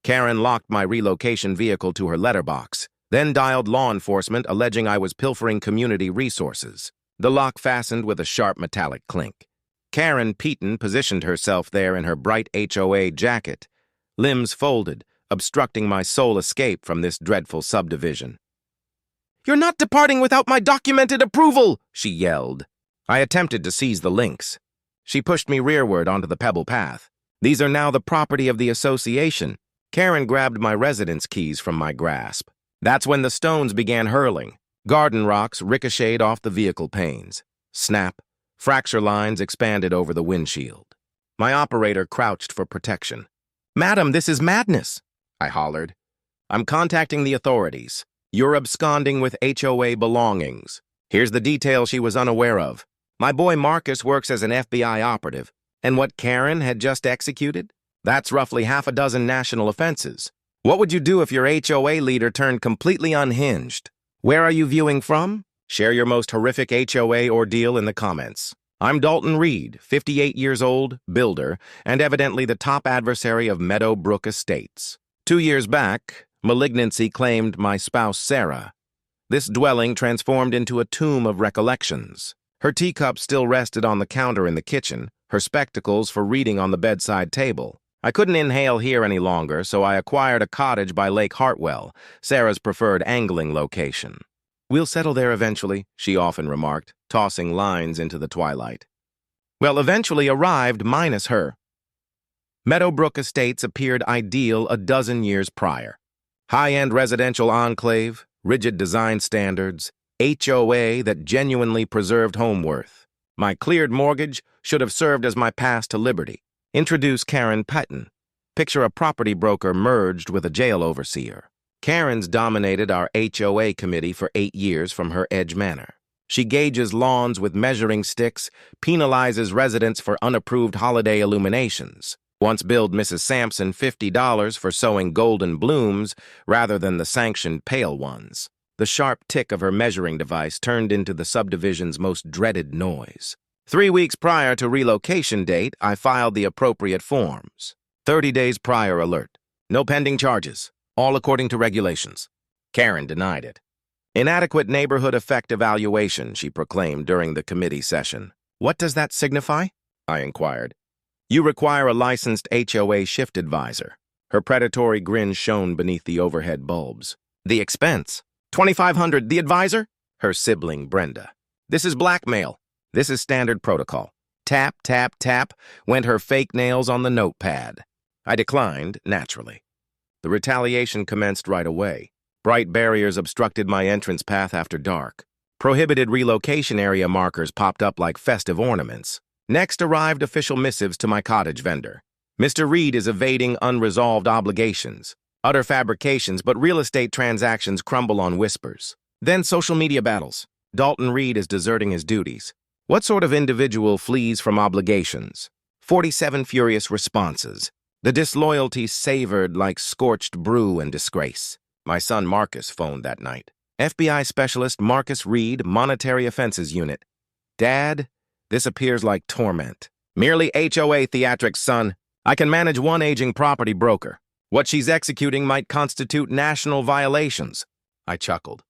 Karen locked my relocation vehicle to her letterbox, then dialed law enforcement alleging I was pilfering community resources. The lock fastened with a sharp metallic clink. Karen Peaton positioned herself there in her bright HOA jacket, limbs folded, obstructing my sole escape from this dreadful subdivision. "You're not departing without my documented approval!" she yelled. I attempted to seize the links. She pushed me rearward onto the pebble path. "These are now the property of the association." Karen grabbed my residence keys from my grasp. That's when the stones began hurling. Garden rocks ricocheted off the vehicle panes. Snap. Fracture lines expanded over the windshield. My operator crouched for protection. "Madam, this is madness," I hollered. "I'm contacting the authorities. You're absconding with HOA belongings." Here's the detail she was unaware of. My boy Marcus works as an FBI operative, and what Karen had just executed? That's roughly half a dozen national offenses. What would you do if your HOA leader turned completely unhinged? Where are you viewing from? Share your most horrific HOA ordeal in the comments. I'm Dalton Reed, 58 years old, builder, and evidently the top adversary of Meadowbrook Estates. 2 years back, malignancy claimed my spouse Sarah. This dwelling transformed into a tomb of recollections. Her teacup still rested on the counter in the kitchen, her spectacles for reading on the bedside table. I couldn't inhale here any longer, so I acquired a cottage by Lake Hartwell, Sarah's preferred angling location. "We'll settle there eventually," she often remarked, tossing lines into the twilight. Well, eventually arrived minus her. Meadowbrook Estates appeared ideal a dozen years prior. High-end residential enclave, rigid design standards, HOA that genuinely preserved home worth. My cleared mortgage should have served as my pass to liberty. Introduce Karen Peaton. Picture a property broker merged with a jail overseer. Karen's dominated our HOA committee for 8 years from her Edge Manor. She gauges lawns with measuring sticks, penalizes residents for unapproved holiday illuminations. Once billed Mrs. Sampson $50 for sowing golden blooms rather than the sanctioned pale ones. The sharp tick of her measuring device turned into the subdivision's most dreaded noise. 3 weeks prior to relocation date, I filed the appropriate forms. 30 days prior alert. No pending charges. All according to regulations. Karen denied it. Inadequate neighborhood effect evaluation, she proclaimed during the committee session. "What does that signify?" I inquired. "You require a licensed HOA shift advisor." Her predatory grin shone beneath the overhead bulbs. "The expense? $2,500, the advisor?" Her sibling, Brenda. "This is blackmail. This is standard protocol." Tap, tap, tap, went her fake nails on the notepad. I declined, naturally. The retaliation commenced right away. Bright barriers obstructed my entrance path after dark. Prohibited relocation area markers popped up like festive ornaments. Next arrived official missives to my cottage vendor. "Mr. Reed is evading unresolved obligations. Utter fabrications, but real estate transactions crumble on whispers." Then social media battles. "Dalton Reed is deserting his duties. What sort of individual flees from obligations?" 47 furious responses. The disloyalty savored like scorched brew and disgrace. My son Marcus phoned that night. "FBI Specialist Marcus Reed, Monetary Offenses Unit." "Dad, this appears like torment." "Merely HOA theatrics, son. I can manage one aging property broker. What she's executing might constitute national violations." I chuckled.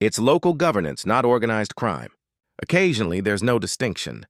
"It's local governance, not organized crime. Occasionally, there's no distinction."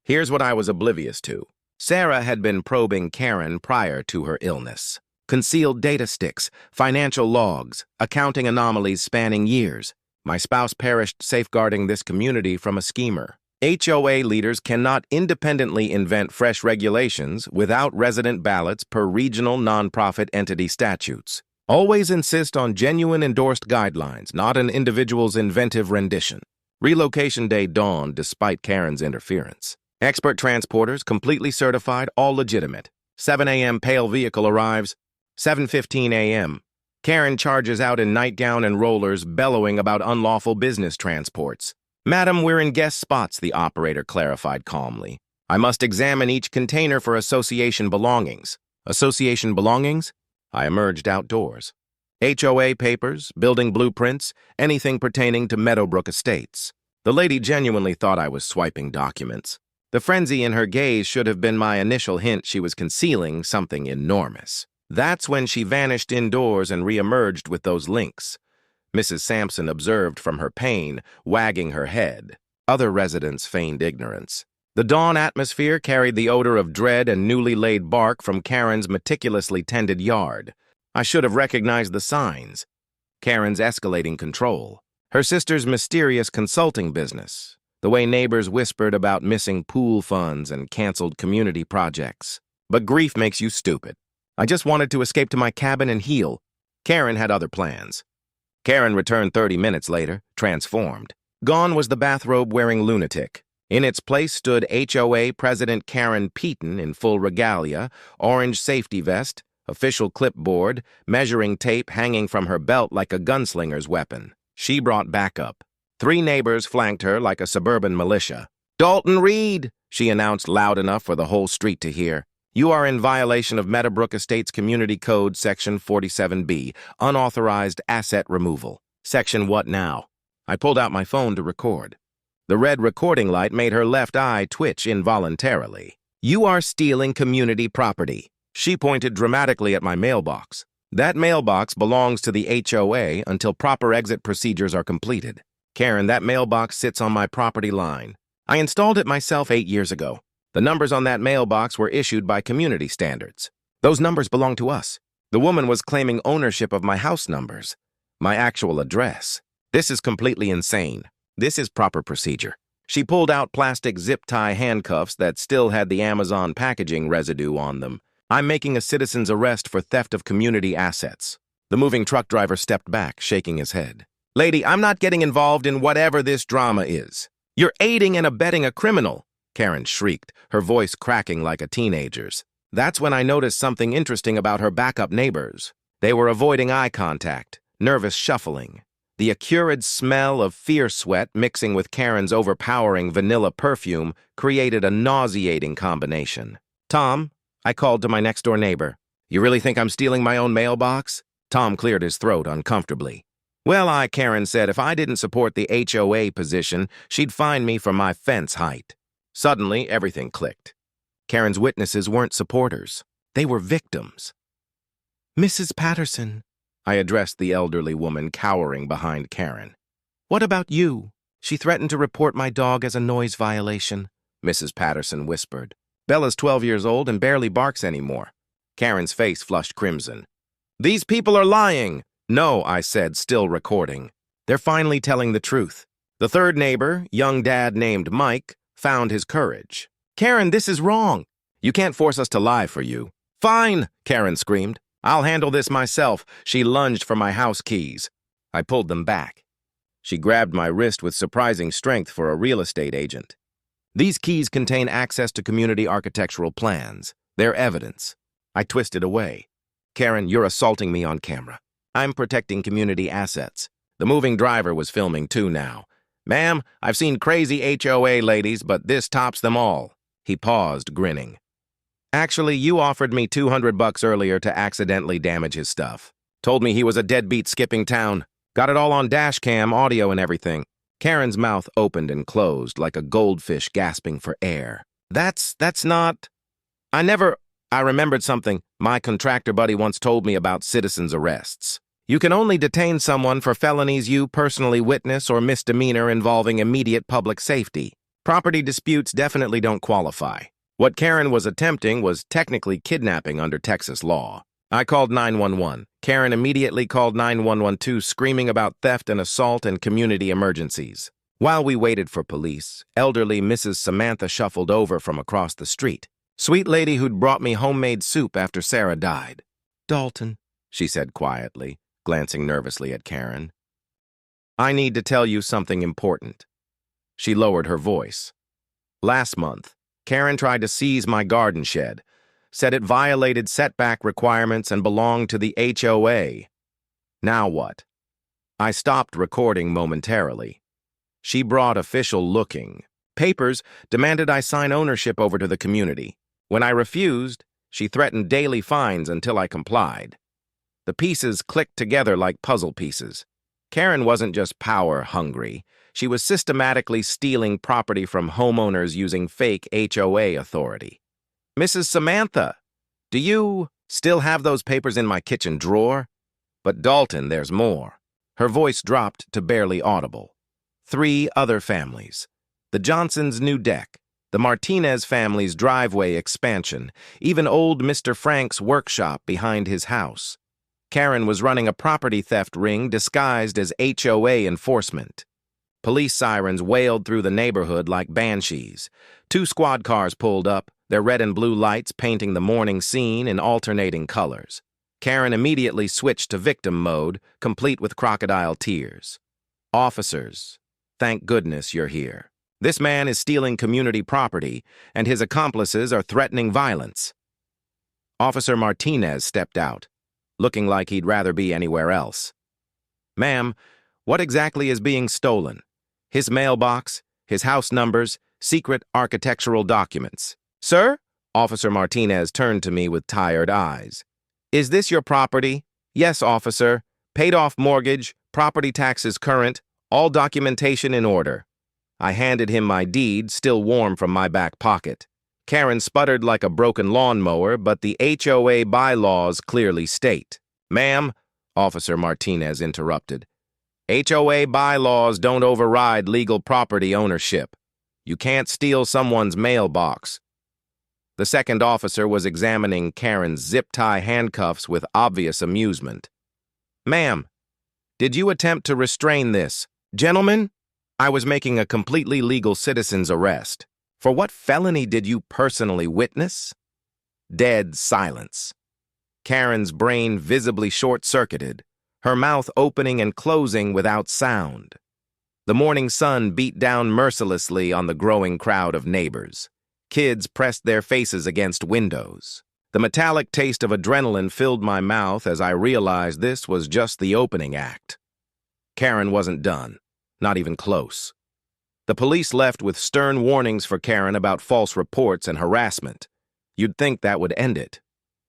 Here's what I was oblivious to. Sarah had been probing Karen prior to her illness. Concealed data sticks, financial logs, accounting anomalies spanning years. My spouse perished safeguarding this community from a schemer. HOA leaders cannot independently invent fresh regulations without resident ballots per regional nonprofit entity statutes. Always insist on genuine endorsed guidelines, not an individual's inventive rendition. Relocation day dawned despite Karen's interference. Expert transporters, completely certified, all legitimate. 7 a.m. pale vehicle arrives. 7:15 a.m. Karen charges out in nightgown and rollers, bellowing about unlawful business transports. "Madam, we're in guest spots," the operator clarified calmly. "I must examine each container for association belongings." Association belongings? I emerged outdoors. HOA papers, building blueprints, anything pertaining to Meadowbrook Estates. The lady genuinely thought I was swiping documents. The frenzy in her gaze should have been my initial hint she was concealing something enormous. That's when she vanished indoors and re-emerged with those links. Mrs. Sampson observed from her pain, wagging her head. Other residents feigned ignorance. The dawn atmosphere carried the odor of dread and newly laid bark from Karen's meticulously tended yard. I should have recognized the signs. Karen's escalating control. Her sister's mysterious consulting business. The way neighbors whispered about missing pool funds and canceled community projects. But grief makes you stupid. I just wanted to escape to my cabin and heal. Karen had other plans. Karen returned 30 minutes later, transformed. Gone was the bathrobe-wearing lunatic. In its place stood HOA President Karen Peaton in full regalia, orange safety vest, official clipboard, measuring tape hanging from her belt like a gunslinger's weapon. She brought backup. 3 neighbors flanked her like a suburban militia. "Dalton Reed," she announced loud enough for the whole street to hear. "You are in violation of Meadowbrook Estates Community Code Section 47B, unauthorized asset removal." Section what now? I pulled out my phone to record. The red recording light made her left eye twitch involuntarily. "You are stealing community property." She pointed dramatically at my mailbox. "That mailbox belongs to the HOA until proper exit procedures are completed. Karen, that mailbox sits on my property line. I installed it myself 8 years ago. The numbers on that mailbox were issued by community standards. Those numbers belong to us. The woman was claiming ownership of my house numbers, my actual address. This is completely insane. This is proper procedure." She pulled out plastic zip-tie handcuffs that still had the Amazon packaging residue on them. "I'm making a citizen's arrest for theft of community assets." The moving truck driver stepped back, shaking his head. "Lady, I'm not getting involved in whatever this drama is. You're aiding and abetting a criminal," Karen shrieked, her voice cracking like a teenager's. That's when I noticed something interesting about her backup neighbors. They were avoiding eye contact, nervous shuffling. The acrid smell of fear sweat mixing with Karen's overpowering vanilla perfume created a nauseating combination. "Tom," I called to my next-door neighbor. "You really think I'm stealing my own mailbox?" Tom cleared his throat uncomfortably. "Well, Karen said if I didn't support the HOA position, she'd fine me for my fence height." Suddenly, everything clicked. Karen's witnesses weren't supporters. They were victims. "Mrs. Patterson," I addressed the elderly woman cowering behind Karen. "What about you?" "She threatened to report my dog as a noise violation," Mrs. Patterson whispered. "Bella's 12 years old and barely barks anymore." Karen's face flushed crimson. "These people are lying." "No," I said, still recording. "They're finally telling the truth." The third neighbor, young dad named Mike, found his courage. "Karen, this is wrong. You can't force us to lie for you." "Fine," Karen screamed. "I'll handle this myself." She lunged for my house keys. I pulled them back. She grabbed my wrist with surprising strength for a real estate agent. "These keys contain access to community architectural plans. They're evidence." I twisted away. "Karen, you're assaulting me on camera. I'm protecting community assets." The moving driver was filming too now. "Ma'am, I've seen crazy HOA ladies, but this tops them all." He paused, grinning. "Actually, you offered me $200 earlier to accidentally damage his stuff. Told me he was a deadbeat skipping town. Got it all on dash cam, audio and everything." Karen's mouth opened and closed like a goldfish gasping for air. That's not... I remembered something my contractor buddy once told me about citizens' arrests. You can only detain someone for felonies you personally witness or misdemeanor involving immediate public safety. Property disputes definitely don't qualify. What Karen was attempting was technically kidnapping under Texas law. I called 911. Karen immediately called 911 too, screaming about theft and assault and community emergencies. While we waited for police, elderly Mrs. Samantha shuffled over from across the street. Sweet lady who'd brought me homemade soup after Sarah died. "Dalton," she said quietly, glancing nervously at Karen. "I need to tell you something important." She lowered her voice. "Last month, Karen tried to seize my garden shed, said it violated setback requirements and belonged to the HOA. Now what?" I stopped recording momentarily. She brought official looking. Papers demanded I sign ownership over to the community. When I refused, she threatened daily fines until I complied. The pieces clicked together like puzzle pieces. Karen wasn't just power-hungry. She was systematically stealing property from homeowners using fake HOA authority. "Mrs. Samantha, do you..." Still have those papers in my kitchen drawer? But Dalton, there's more. Her voice dropped to barely audible. 3 other families. The Johnsons' new deck, the Martinez family's driveway expansion, even old Mr. Frank's workshop behind his house. Karen was running a property theft ring disguised as HOA enforcement. Police sirens wailed through the neighborhood like banshees. 2 squad cars pulled up, their red and blue lights painting the morning scene in alternating colors. Karen immediately switched to victim mode, complete with crocodile tears. Officers, thank goodness you're here. This man is stealing community property, and his accomplices are threatening violence. Officer Martinez stepped out, looking like he'd rather be anywhere else. Ma'am, what exactly is being stolen? His mailbox, his house numbers, secret architectural documents. Sir? Officer Martinez turned to me with tired eyes. Is this your property? Yes, officer. Paid off mortgage, property taxes current, all documentation in order. I handed him my deed, still warm from my back pocket. Karen sputtered like a broken lawnmower, but the HOA bylaws clearly state. Ma'am, Officer Martinez interrupted. HOA bylaws don't override legal property ownership. You can't steal someone's mailbox. The second officer was examining Karen's zip-tie handcuffs with obvious amusement. Ma'am, did you attempt to restrain this? Gentlemen, I was making a completely legal citizen's arrest. For what felony did you personally witness? Dead silence. Karen's brain visibly short-circuited, her mouth opening and closing without sound. The morning sun beat down mercilessly on the growing crowd of neighbors. Kids pressed their faces against windows. The metallic taste of adrenaline filled my mouth as I realized this was just the opening act. Karen wasn't done, not even close. The police left with stern warnings for Karen about false reports and harassment. You'd think that would end it.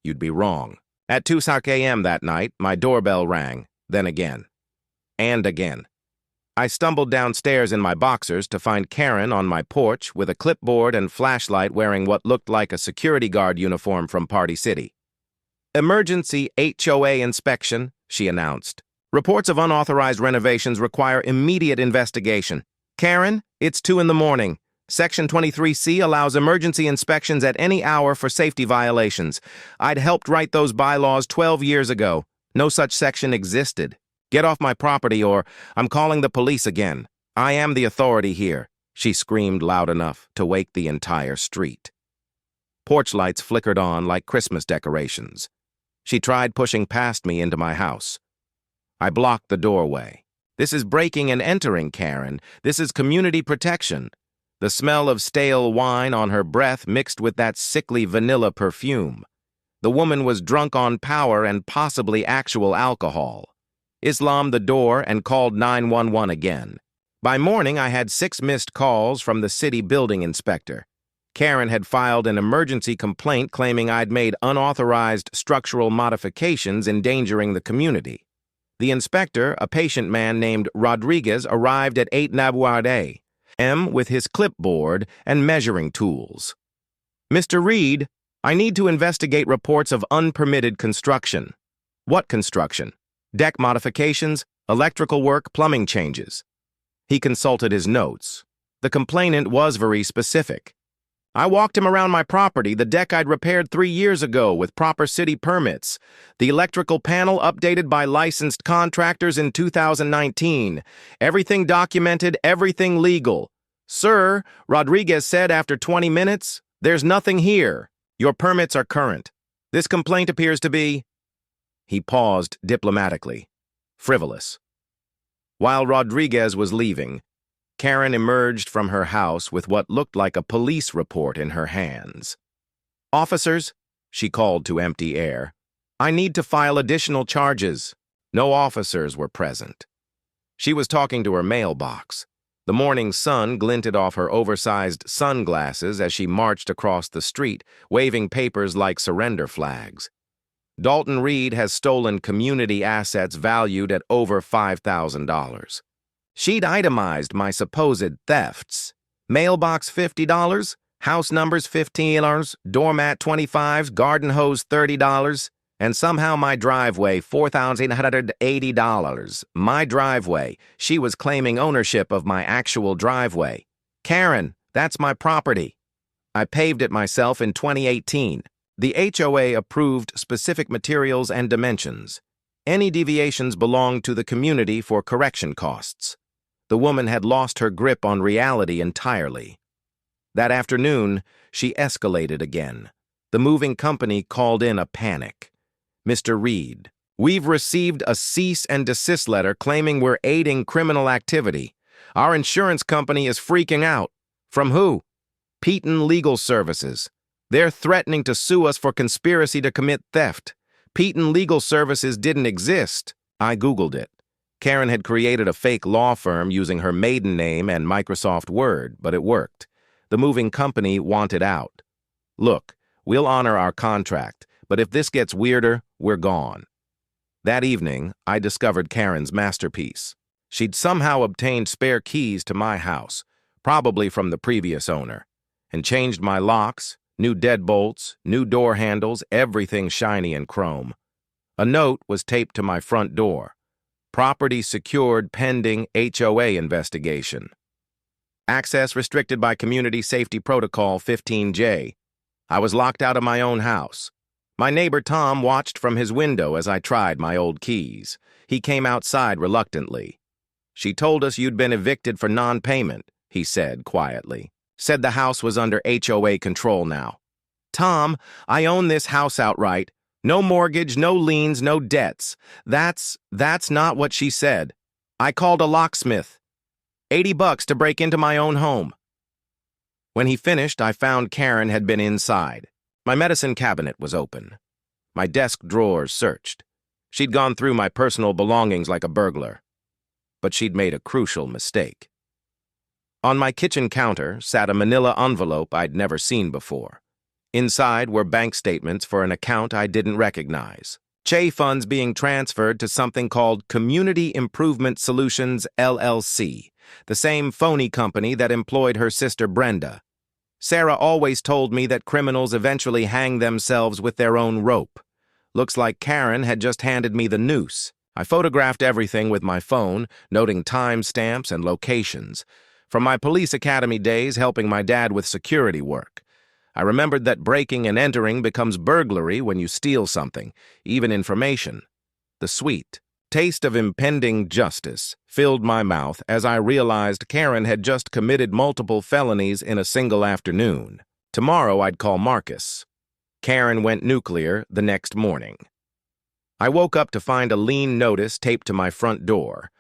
You'd be wrong. At 2 a.m. that night, my doorbell rang, then again. And again. I stumbled downstairs in my boxers to find Karen on my porch with a clipboard and flashlight wearing what looked like a security guard uniform from Party City. Emergency HOA inspection, she announced. Reports of unauthorized renovations require immediate investigation. Karen, it's 2 in the morning. Section 23C allows emergency inspections at any hour for safety violations. I'd helped write those bylaws 12 years ago. No such section existed. Get off my property or I'm calling the police again. I am the authority here, she screamed loud enough to wake the entire street. Porch lights flickered on like Christmas decorations. She tried pushing past me into my house. I blocked the doorway. This is breaking and entering, Karen. This is community protection. The smell of stale wine on her breath mixed with that sickly vanilla perfume. The woman was drunk on power and possibly actual alcohol. Islammed the door and called 911 again. By morning, I had 6 missed calls from the city building inspector. Karen had filed an emergency complaint claiming I'd made unauthorized structural modifications endangering the community. The inspector, a patient man named Rodriguez, arrived at 8 Nabuade, M with his clipboard and measuring tools. Mr. Reed, I need to investigate reports of unpermitted construction. What construction? Deck modifications, electrical work, plumbing changes. He consulted his notes. The complainant was very specific. I walked him around my property, the deck I'd repaired 3 years ago with proper city permits. The electrical panel updated by licensed contractors in 2019. Everything documented, everything legal. Sir, Rodriguez said after 20 minutes, there's nothing here. Your permits are current. This complaint appears to be... He paused diplomatically. Frivolous. While Rodriguez was leaving, Karen emerged from her house with what looked like a police report in her hands. Officers, she called to empty air, I need to file additional charges. No officers were present. She was talking to her mailbox. The morning sun glinted off her oversized sunglasses as she marched across the street, waving papers like surrender flags. Dalton Reed has stolen community assets valued at over $5,000. She'd itemized my supposed thefts. Mailbox $50, House numbers $15, doormat $25, garden hose $30, and somehow my driveway $4,880. My driveway. She was claiming ownership of my actual driveway. Karen, that's my property. I paved it myself in 2018. The HOA approved specific materials and dimensions. Any deviations belonged to the community for correction costs. The woman had lost her grip on reality entirely. That afternoon, she escalated again. The moving company called in a panic. Mr. Reed, we've received a cease and desist letter claiming we're aiding criminal activity. Our insurance company is freaking out. From who? Peton Legal Services. They're threatening to sue us for conspiracy to commit theft. Peton Legal Services didn't exist. I Googled it. Karen had created a fake law firm using her maiden name and Microsoft Word, but it worked. The moving company wanted out. Look, we'll honor our contract, but if this gets weirder, we're gone. That evening, I discovered Karen's masterpiece. She'd somehow obtained spare keys to my house, probably from the previous owner, and changed my locks, new deadbolts, new door handles, everything shiny and chrome. A note was taped to my front door. Property secured pending HOA investigation. Access restricted by Community Safety Protocol 15J. I was locked out of my own house. My neighbor Tom watched from his window as I tried my old keys. He came outside reluctantly. She told us you'd been evicted for non-payment, he said quietly. Said the house was under HOA control now. Tom, I own this house outright. No mortgage, no liens, no debts. That's not what she said. I called a locksmith. $80 to break into my own home. When he finished, I found Karen had been inside. My medicine cabinet was open. My desk drawers searched. She'd gone through my personal belongings like a burglar. But she'd made a crucial mistake. On my kitchen counter sat a manila envelope I'd never seen before. Inside were bank statements for an account I didn't recognize. HOA funds being transferred to something called Community Improvement Solutions, LLC, the same phony company that employed her sister Brenda. Sarah always told me that criminals eventually hang themselves with their own rope. Looks like Karen had just handed me the noose. I photographed everything with my phone, noting timestamps and locations. From my police academy days helping my dad with security work. I remembered that breaking and entering becomes burglary when you steal something, even information. The sweet taste of impending justice filled my mouth as I realized Karen had just committed multiple felonies in a single afternoon. Tomorrow I'd call Marcus. Karen went nuclear the next morning. I woke up to find a lien notice taped to my front door.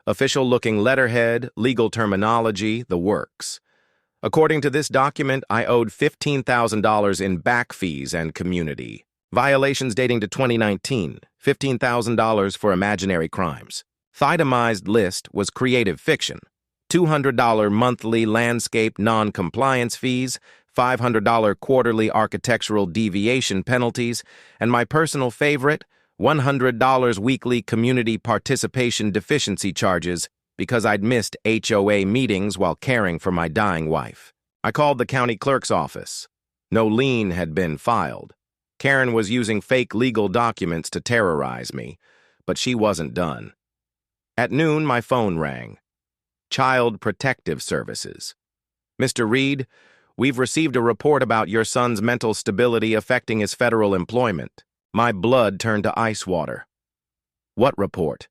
Official-looking letterhead, legal terminology, the works. According to this document, I owed $15,000 in back fees and community. Violations dating to 2019, $15,000 for imaginary crimes. The itemized list was creative fiction. $200 monthly landscape non-compliance fees, $500 quarterly architectural deviation penalties, and my personal favorite, $100 weekly community participation deficiency charges because I'd missed HOA meetings while caring for my dying wife. I called the county clerk's office. No lien had been filed. Karen was using fake legal documents to terrorize me, but she wasn't done. At noon, my phone rang. Child Protective Services. Mr. Reed, we've received a report about your son's mental stability affecting his federal employment. My blood turned to ice water. What report?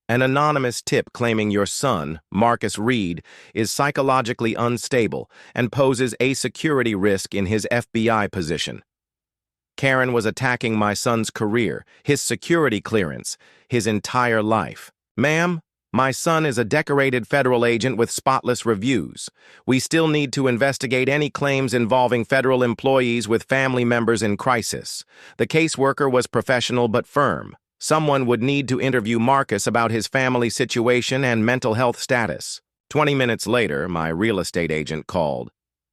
An anonymous tip claiming your son, Marcus Reed, is psychologically unstable and poses a security risk in his FBI position. Karen was attacking my son's career, his security clearance, his entire life. Ma'am, my son is a decorated federal agent with spotless reviews. We still need to investigate any claims involving federal employees with family members in crisis. The caseworker was professional but firm. Someone would need to interview Marcus about his family situation and mental health status. 20 minutes later, my real estate agent called.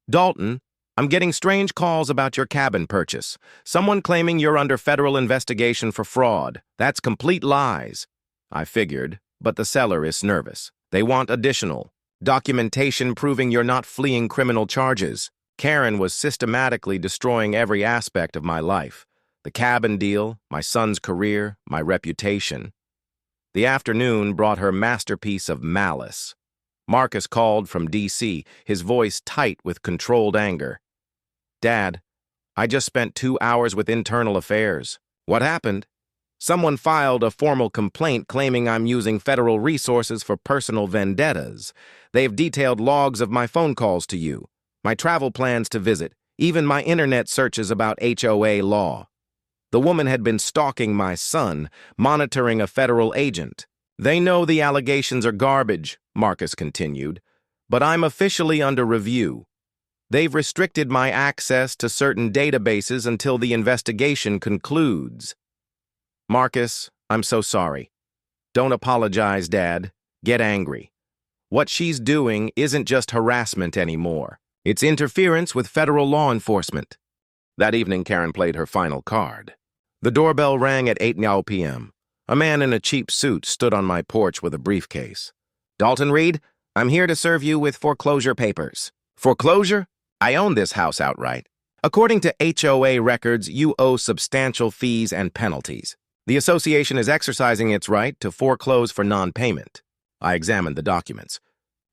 Dalton, I'm getting strange calls about your cabin purchase. Someone claiming you're under federal investigation for fraud. That's complete lies. I figured, but the seller is nervous. They want additional documentation proving you're not fleeing criminal charges. Karen was systematically destroying every aspect of my life. The cabin deal, my son's career, my reputation. The afternoon brought her masterpiece of malice. Marcus called from D.C., his voice tight with controlled anger. "Dad, I just spent 2 hours with internal affairs. What happened? Someone filed a formal complaint claiming I'm using federal resources for personal vendettas. They've detailed logs of my phone calls to you, my travel plans to visit, even my internet searches about HOA law. The woman had been stalking my son, monitoring a federal agent. They know the allegations are garbage," Marcus continued, "but I'm officially under review. They've restricted my access to certain databases until the investigation concludes." "Marcus, I'm so sorry. Don't apologize, Dad. Get angry. What she's doing isn't just harassment anymore. It's interference with federal law enforcement." That evening, Karen played her final card. The doorbell rang at 8 p.m. A man in a cheap suit stood on my porch with a briefcase. "Dalton Reed, I'm here to serve you with foreclosure papers." "Foreclosure? I own this house outright. According to HOA records, you owe substantial fees and penalties. The association is exercising its right to foreclose for non-payment." I examined the documents.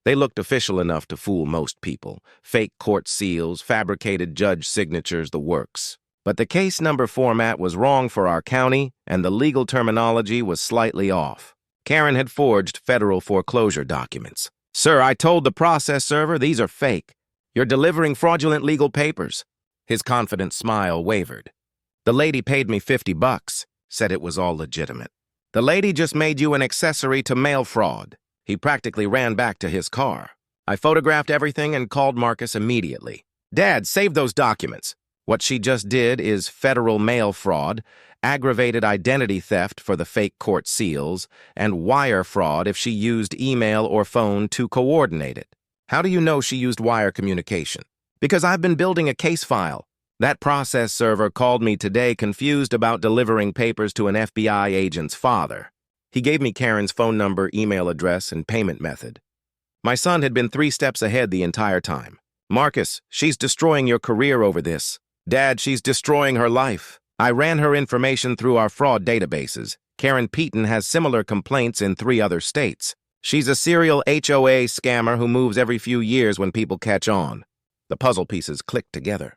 They looked official enough to fool most people. Fake court seals, fabricated judge signatures, the works. But the case number format was wrong for our county, and the legal terminology was slightly off. Karen had forged federal foreclosure documents. "Sir, I told the process server these are fake. You're delivering fraudulent legal papers." His confident smile wavered. "The lady paid me $50, said it was all legitimate. The lady just made you an accessory to mail fraud." He practically ran back to his car. I photographed everything and called Marcus immediately. "Dad, save those documents. What she just did is federal mail fraud, aggravated identity theft for the fake court seals, and wire fraud if she used email or phone to coordinate it." "How do you know she used wire communication?" "Because I've been building a case file. That process server called me today confused about delivering papers to an FBI agent's father." He gave me Karen's phone number, email address, and payment method. My son had been 3 steps ahead the entire time. "Marcus, she's destroying your career over this." "Dad, she's destroying her life. I ran her information through our fraud databases. Karen Peaton has similar complaints in 3 other states. She's a serial HOA scammer who moves every few years when people catch on." The puzzle pieces clicked together.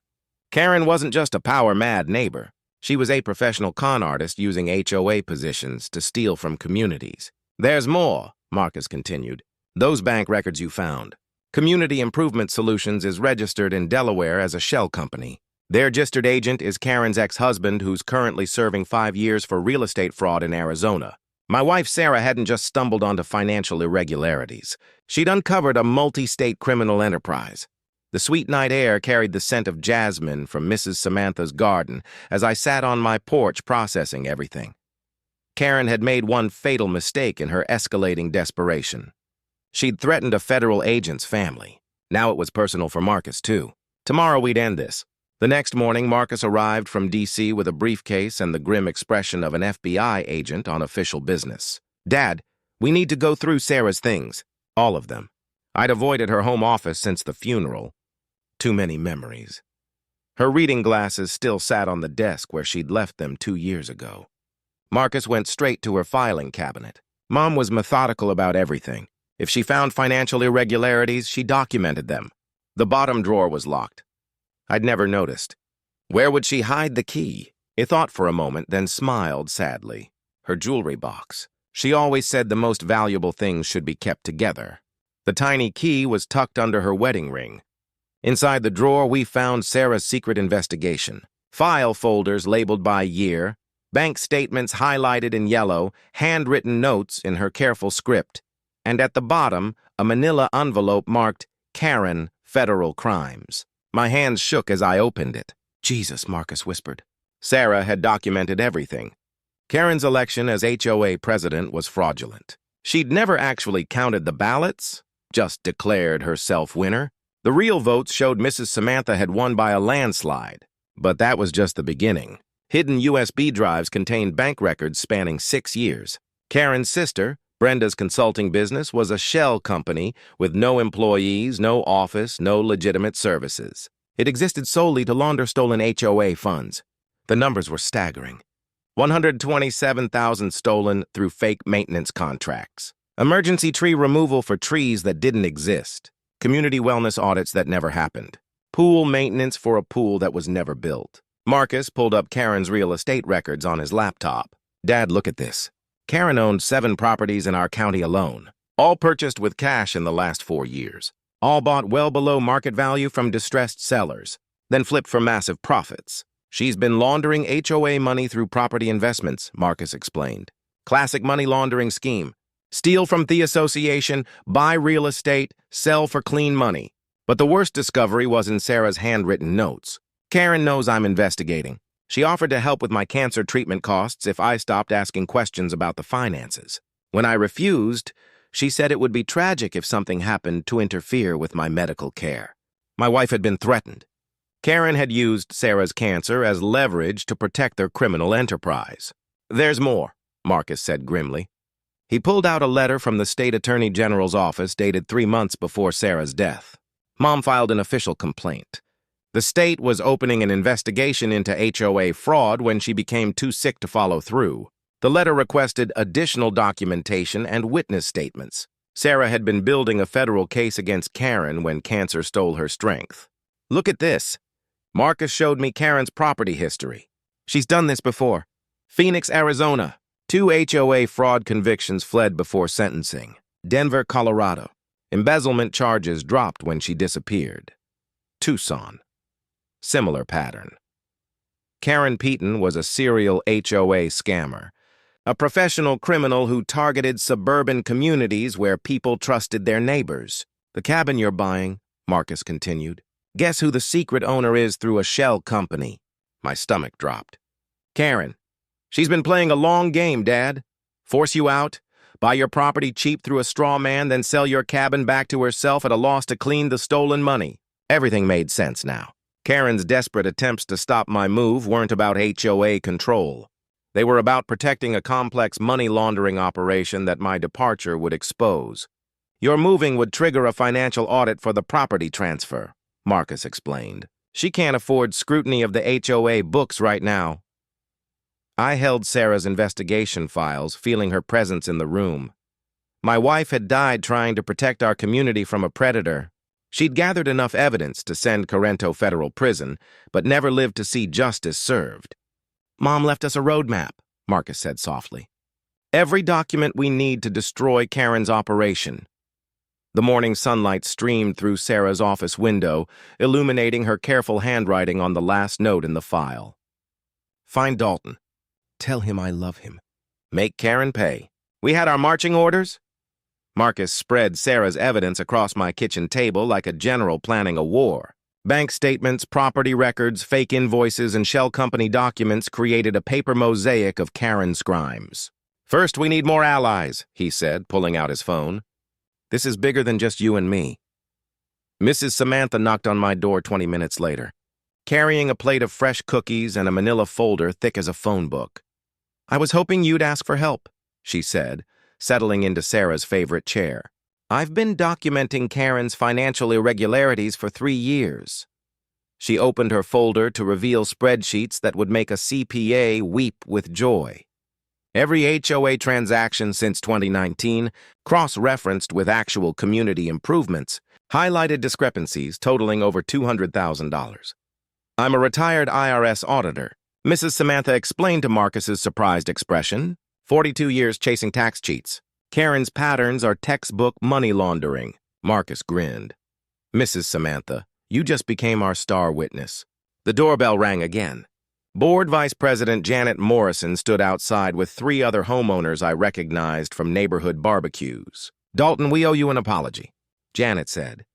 Karen wasn't just a power-mad neighbor. She was a professional con artist using HOA positions to steal from communities. "There's more," Marcus continued. "Those bank records you found. Community Improvement Solutions is registered in Delaware as a shell company. Their registered agent is Karen's ex-husband, who's currently serving 5 years for real estate fraud in Arizona. My wife, Sarah, hadn't just stumbled onto financial irregularities. She'd uncovered a multi-state criminal enterprise. The sweet night air carried the scent of jasmine from Mrs. Samantha's garden as I sat on my porch processing everything. Karen had made one fatal mistake in her escalating desperation. She'd threatened a federal agent's family. Now it was personal for Marcus, too. Tomorrow we'd end this. The next morning, Marcus arrived from D.C. with a briefcase and the grim expression of an FBI agent on official business. "Dad, we need to go through Sarah's things. All of them. I'd avoided her home office since the funeral. Too many memories." Her reading glasses still sat on the desk where she'd left them 2 years ago. Marcus went straight to her filing cabinet. Mom was methodical about everything. If she found financial irregularities, she documented them. The bottom drawer was locked. I'd never noticed. Where would she hide the key? He thought for a moment, then smiled sadly. Her jewelry box. She always said the most valuable things should be kept together. The tiny key was tucked under her wedding ring. Inside the drawer, we found Sarah's secret investigation. File folders labeled by year, bank statements highlighted in yellow, handwritten notes in her careful script, and at the bottom, a manila envelope marked Karen, Federal Crimes. My hands shook as I opened it. "Jesus," Marcus whispered. Sarah had documented everything. Karen's election as HOA president was fraudulent. She'd never actually counted the ballots, just declared herself winner. The real votes showed Mrs. Samantha had won by a landslide. But that was just the beginning. Hidden USB drives contained bank records spanning 6 years. Karen's sister, Brenda's consulting business, was a shell company with no employees, no office, no legitimate services. It existed solely to launder stolen HOA funds. The numbers were staggering. 127,000 stolen through fake maintenance contracts. Emergency tree removal for trees that didn't exist. Community wellness audits that never happened. Pool maintenance for a pool that was never built. Marcus pulled up Karen's real estate records on his laptop. Dad, look at this. Karen owned 7 properties in our county alone, all purchased with cash in the last 4 years. All bought well below market value from distressed sellers, then flipped for massive profits. She's been laundering HOA money through property investments, Marcus explained. Classic money laundering scheme. Steal from the association, buy real estate, sell for clean money. But the worst discovery was in Sarah's handwritten notes. Karen knows I'm investigating. She offered to help with my cancer treatment costs if I stopped asking questions about the finances. When I refused, she said it would be tragic if something happened to interfere with my medical care. My wife had been threatened. Karen had used Sarah's cancer as leverage to protect their criminal enterprise. There's more, Marcus said grimly. He pulled out a letter from the state attorney general's office dated 3 months before Sarah's death. Mom filed an official complaint. The state was opening an investigation into HOA fraud when she became too sick to follow through. The letter requested additional documentation and witness statements. Sarah had been building a federal case against Karen when cancer stole her strength. Look at this. Marcus showed me Karen's property history. She's done this before. Phoenix, Arizona. 2 HOA fraud convictions fled before sentencing. Denver, Colorado. Embezzlement charges dropped when she disappeared. Tucson. Similar pattern. Karen Peaton was a serial HOA scammer, a professional criminal who targeted suburban communities where people trusted their neighbors. The cabin you're buying, Marcus continued. Guess who the secret owner is through a shell company? My stomach dropped. Karen. She's been playing a long game, Dad. Force you out, buy your property cheap through a straw man, then sell your cabin back to herself at a loss to clean the stolen money. Everything made sense now. Karen's desperate attempts to stop my move weren't about HOA control. They were about protecting a complex money laundering operation that my departure would expose. Your moving would trigger a financial audit for the property transfer, Marcus explained. She can't afford scrutiny of the HOA books right now. I held Sarah's investigation files, feeling her presence in the room. My wife had died trying to protect our community from a predator. She'd gathered enough evidence to send Corrento Federal Prison, but never lived to see justice served. Mom left us a roadmap, Marcus said softly. Every document we need to destroy Karen's operation. The morning sunlight streamed through Sarah's office window, illuminating her careful handwriting on the last note in the file. Find Dalton. Tell him I love him. Make Karen pay. We had our marching orders? Marcus spread Sarah's evidence across my kitchen table like a general planning a war. Bank statements, property records, fake invoices, and shell company documents created a paper mosaic of Karen's crimes. First, we need more allies, he said, pulling out his phone. This is bigger than just you and me. Mrs. Samantha knocked on my door 20 minutes later, carrying a plate of fresh cookies and a manila folder thick as a phone book. I was hoping you'd ask for help, she said, settling into Sarah's favorite chair. I've been documenting Karen's financial irregularities for 3 years. She opened her folder to reveal spreadsheets that would make a CPA weep with joy. Every HOA transaction since 2019, cross-referenced with actual community improvements, highlighted discrepancies totaling over $200,000. I'm a retired IRS auditor, Mrs. Samantha explained to Marcus's surprised expression. 42 years chasing tax cheats. Karen's patterns are textbook money laundering. Marcus grinned. Mrs. Samantha, you just became our star witness. The doorbell rang again. Board Vice President Janet Morrison stood outside with 3 other homeowners I recognized from neighborhood barbecues. Dalton, we owe you an apology, Janet said.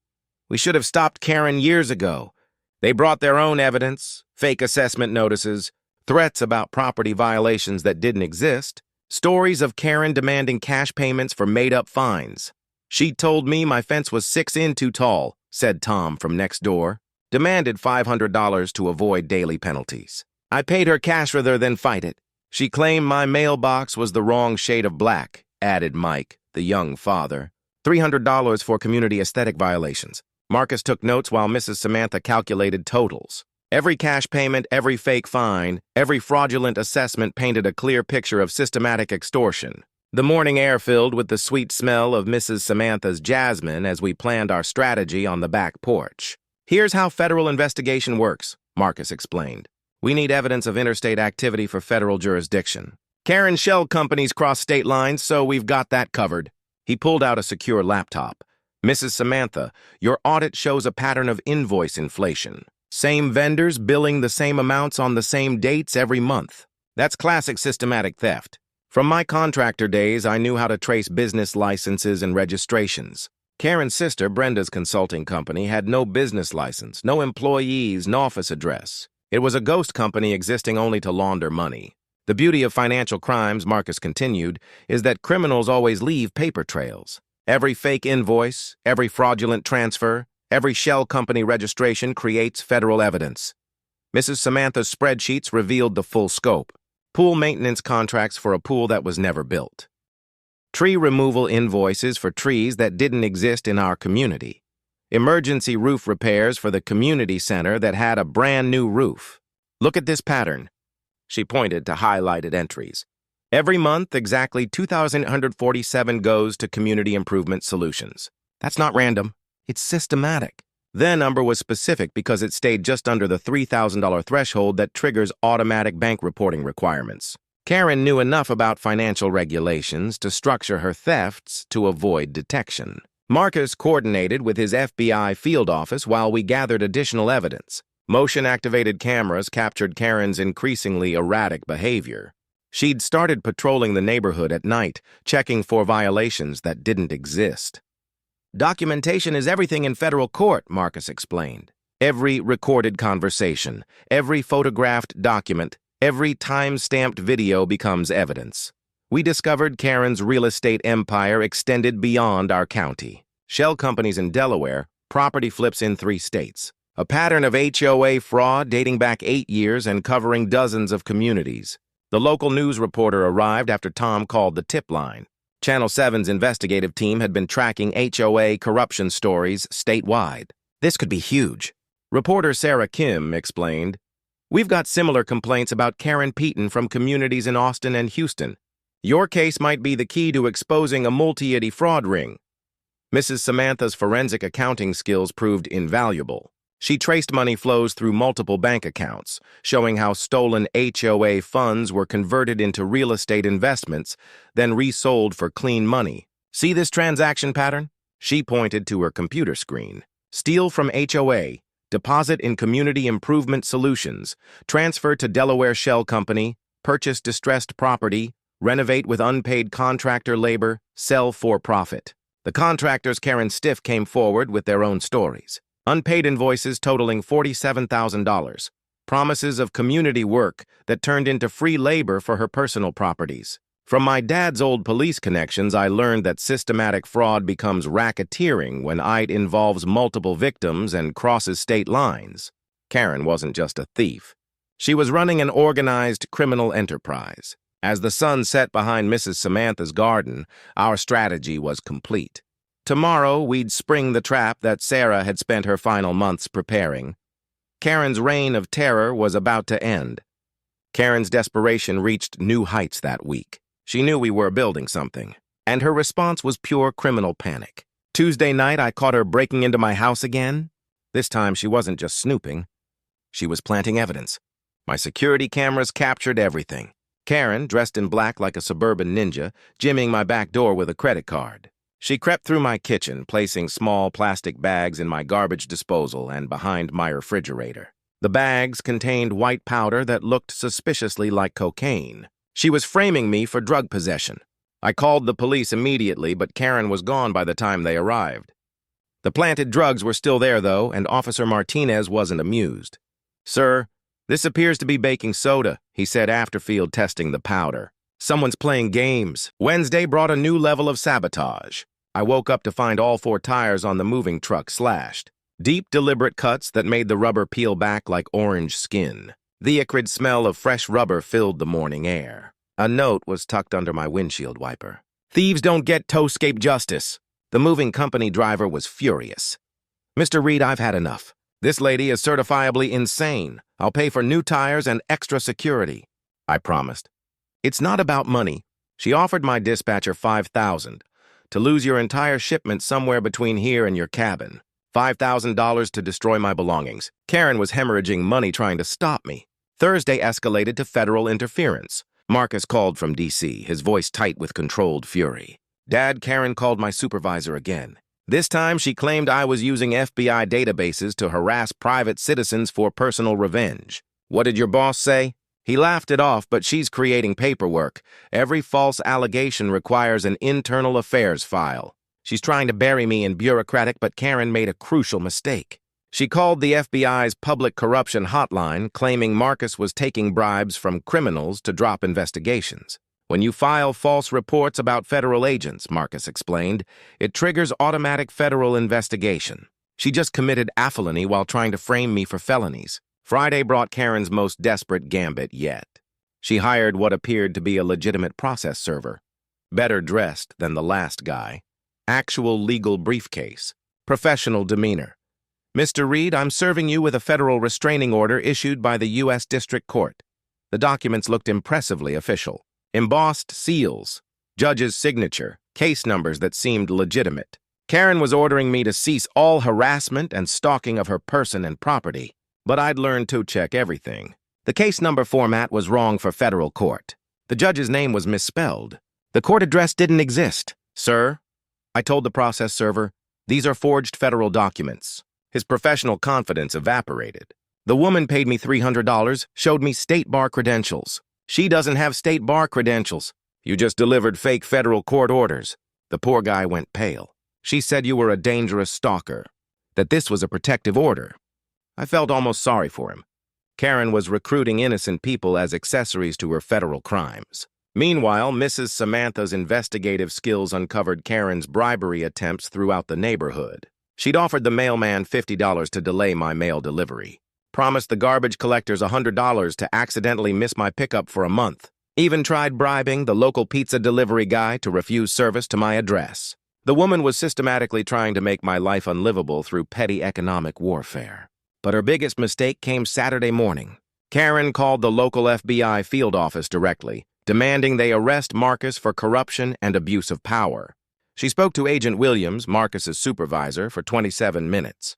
We should have stopped Karen years ago. They brought their own evidence, fake assessment notices, threats about property violations that didn't exist, stories of Karen demanding cash payments for made-up fines. She told me my fence was 6 in too tall, said Tom from next door. Demanded $500 to avoid daily penalties. I paid her cash rather than fight it. She claimed my mailbox was the wrong shade of black, added Mike, the young father. $300 for community aesthetic violations. Marcus took notes while Mrs. Samantha calculated totals. Every cash payment, every fake fine, every fraudulent assessment painted a clear picture of systematic extortion. The morning air filled with the sweet smell of Mrs. Samantha's jasmine as we planned our strategy on the back porch. "Here's how federal investigation works," Marcus explained. "We need evidence of interstate activity for federal jurisdiction. Karen's shell companies cross state lines, so we've got that covered." He pulled out a secure laptop. "Mrs. Samantha, your audit shows a pattern of invoice inflation. Same vendors billing the same amounts on the same dates every month. That's classic systematic theft. From my contractor days, I knew how to trace business licenses and registrations. Karen's sister, Brenda's consulting company, had no business license, no employees, no office address. It was a ghost company existing only to launder money. The beauty of financial crimes," Marcus continued, "is that criminals always leave paper trails. Every fake invoice, every fraudulent transfer, every shell company registration creates federal evidence." Mrs. Samantha's spreadsheets revealed the full scope. Pool maintenance contracts for a pool that was never built. Tree removal invoices for trees that didn't exist in our community. Emergency roof repairs for the community center that had a brand new roof. "Look at this pattern." She pointed to highlighted entries. "Every month, exactly 2,847 goes to Community Improvement Solutions. That's not random. It's systematic." The number was specific because it stayed just under the $3,000 threshold that triggers automatic bank reporting requirements. Karen knew enough about financial regulations to structure her thefts to avoid detection. Marcus coordinated with his FBI field office while we gathered additional evidence. Motion-activated cameras captured Karen's increasingly erratic behavior. She'd started patrolling the neighborhood at night, checking for violations that didn't exist. "Documentation is everything in federal court," Marcus explained. "Every recorded conversation, every photographed document, every time-stamped video becomes evidence." We discovered Karen's real estate empire extended beyond our county. Shell companies in Delaware, property flips in 3 states. A pattern of HOA fraud dating back 8 years and covering dozens of communities. The local news reporter arrived after Tom called the tip line. Channel 7's investigative team had been tracking HOA corruption stories statewide. "This could be huge," reporter Sarah Kim explained. "We've got similar complaints about Karen Peaton from communities in Austin and Houston. Your case might be the key to exposing a multi-city fraud ring." Mrs. Samantha's forensic accounting skills proved invaluable. She traced money flows through multiple bank accounts, showing how stolen HOA funds were converted into real estate investments, then resold for clean money. "See this transaction pattern?" She pointed to her computer screen. "Steal from HOA, deposit in Community Improvement Solutions, transfer to Delaware Shell Company, purchase distressed property, renovate with unpaid contractor labor, sell for profit." The contractors Karen Stiff came forward with their own stories. Unpaid invoices totaling $47,000. Promises of community work that turned into free labor for her personal properties. From my dad's old police connections, I learned that systematic fraud becomes racketeering when it involves multiple victims and crosses state lines. Karen wasn't just a thief. She was running an organized criminal enterprise. As the sun set behind Mrs. Samantha's garden, our strategy was complete. Tomorrow, we'd spring the trap that Sarah had spent her final months preparing. Karen's reign of terror was about to end. Karen's desperation reached new heights that week. She knew we were building something, and her response was pure criminal panic. Tuesday night, I caught her breaking into my house again. This time, she wasn't just snooping. She was planting evidence. My security cameras captured everything. Karen, dressed in black like a suburban ninja, jimmying my back door with a credit card. She crept through my kitchen, placing small plastic bags in my garbage disposal and behind my refrigerator. The bags contained white powder that looked suspiciously like cocaine. She was framing me for drug possession. I called the police immediately, but Karen was gone by the time they arrived. The planted drugs were still there, though, and Officer Martinez wasn't amused. "Sir, this appears to be baking soda," he said after field testing the powder. "Someone's playing games." Wednesday brought a new level of sabotage. I woke up to find all 4 tires on the moving truck slashed. Deep, deliberate cuts that made the rubber peel back like orange skin. The acrid smell of fresh rubber filled the morning air. A note was tucked under my windshield wiper. "Thieves don't get toescape justice." The moving company driver was furious. Mr. Reed, I've had enough. This lady is certifiably insane. I'll pay for new tires and extra security, I promised. It's not about money. She offered my dispatcher $5,000 to lose your entire shipment somewhere between here and your cabin. $5,000 to destroy my belongings. Karen was hemorrhaging money trying to stop me. Thursday escalated to federal interference. Marcus called from D.C., his voice tight with controlled fury. Dad, Karen called my supervisor again. This time, she claimed I was using FBI databases to harass private citizens for personal revenge. What did your boss say? He laughed it off, but she's creating paperwork. Every false allegation requires an internal affairs file. She's trying to bury me in bureaucratic, but Karen made a crucial mistake. She called the FBI's public corruption hotline, claiming Marcus was taking bribes from criminals to drop investigations. When you file false reports about federal agents, Marcus explained, it triggers automatic federal investigation. She just committed felony while trying to frame me for felonies. Friday brought Karen's most desperate gambit yet. She hired what appeared to be a legitimate process server, better dressed than the last guy, actual legal briefcase, professional demeanor. Mr. Reed, I'm serving you with a federal restraining order issued by the U.S. District Court. The documents looked impressively official. Embossed seals, judge's signature, case numbers that seemed legitimate. Karen was ordering me to cease all harassment and stalking of her person and property, but I'd learned to check everything. The case number format was wrong for federal court. The judge's name was misspelled. The court address didn't exist. Sir, I told the process server, these are forged federal documents. His professional confidence evaporated. The woman paid me $300, showed me state bar credentials. She doesn't have state bar credentials. You just delivered fake federal court orders. The poor guy went pale. She said you were a dangerous stalker, that this was a protective order. I felt almost sorry for him. Karen was recruiting innocent people as accessories to her federal crimes. Meanwhile, Mrs. Samantha's investigative skills uncovered Karen's bribery attempts throughout the neighborhood. She'd offered the mailman $50 to delay my mail delivery. Promised the garbage collectors $100 to accidentally miss my pickup for a month. Even tried bribing the local pizza delivery guy to refuse service to my address. The woman was systematically trying to make my life unlivable through petty economic warfare. But her biggest mistake came Saturday morning. Karen called the local FBI field office directly, demanding they arrest Marcus for corruption and abuse of power. She spoke to Agent Williams, Marcus's supervisor, for 27 minutes.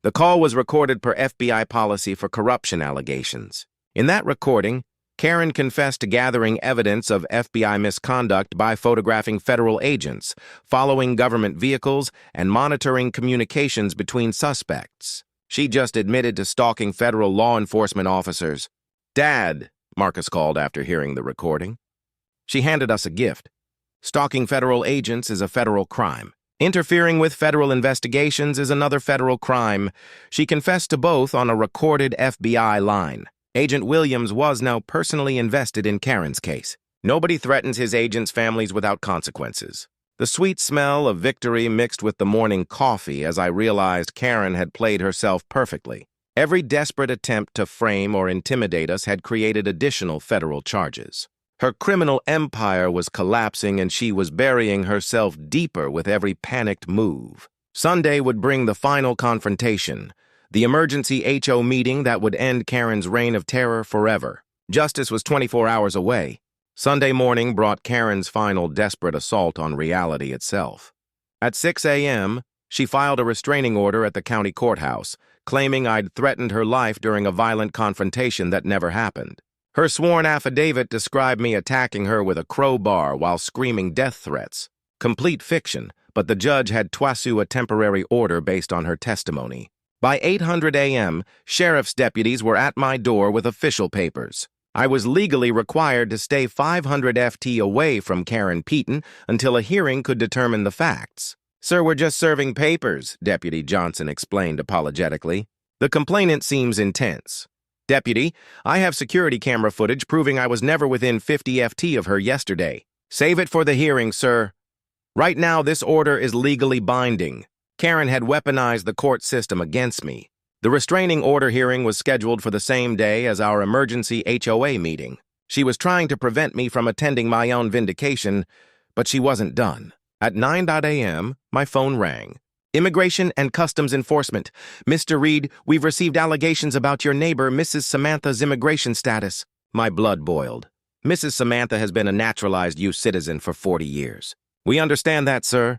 The call was recorded per FBI policy for corruption allegations. In that recording, Karen confessed to gathering evidence of FBI misconduct by photographing federal agents, following government vehicles, and monitoring communications between suspects. She just admitted to stalking federal law enforcement officers. Dad, Marcus called after hearing the recording. She handed us a gift. Stalking federal agents is a federal crime. Interfering with federal investigations is another federal crime. She confessed to both on a recorded FBI line. Agent Williams was now personally invested in Karen's case. Nobody threatens his agents' families without consequences. The sweet smell of victory mixed with the morning coffee as I realized Karen had played herself perfectly. Every desperate attempt to frame or intimidate us had created additional federal charges. Her criminal empire was collapsing and she was burying herself deeper with every panicked move. Sunday would bring the final confrontation, the emergency HO meeting that would end Karen's reign of terror forever. Justice was 24 hours away. Sunday morning brought Karen's final desperate assault on reality itself. At 6 a.m., she filed a restraining order at the county courthouse, claiming I'd threatened her life during a violent confrontation that never happened. Her sworn affidavit described me attacking her with a crowbar while screaming death threats. Complete fiction, but the judge had toissé a temporary order based on her testimony. By 8:00 a.m., sheriff's deputies were at my door with official papers. I was legally required to stay 500 FT away from Karen Peaton until a hearing could determine the facts. Sir, we're just serving papers, Deputy Johnson explained apologetically. The complainant seems intense. Deputy, I have security camera footage proving I was never within 50 FT of her yesterday. Save it for the hearing, sir. Right now, this order is legally binding. Karen had weaponized the court system against me. The restraining order hearing was scheduled for the same day as our emergency HOA meeting. She was trying to prevent me from attending my own vindication, but she wasn't done. At 9 a.m., my phone rang. Immigration and Customs Enforcement. Mr. Reed, we've received allegations about your neighbor, Mrs. Samantha's immigration status. My blood boiled. Mrs. Samantha has been a naturalized U.S. citizen for 40 years. We understand that, sir.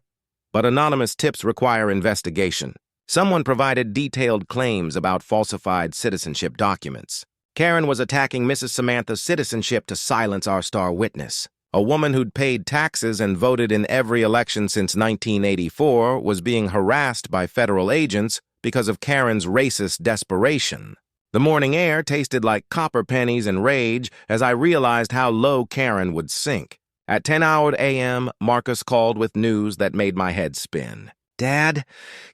But anonymous tips require investigation. Someone provided detailed claims about falsified citizenship documents. Karen was attacking Mrs. Samantha's citizenship to silence our star witness. A woman who'd paid taxes and voted in every election since 1984 was being harassed by federal agents because of Karen's racist desperation. The morning air tasted like copper pennies and rage as I realized how low Karen would sink. At 10:00 a.m., Marcus called with news that made my head spin. Dad,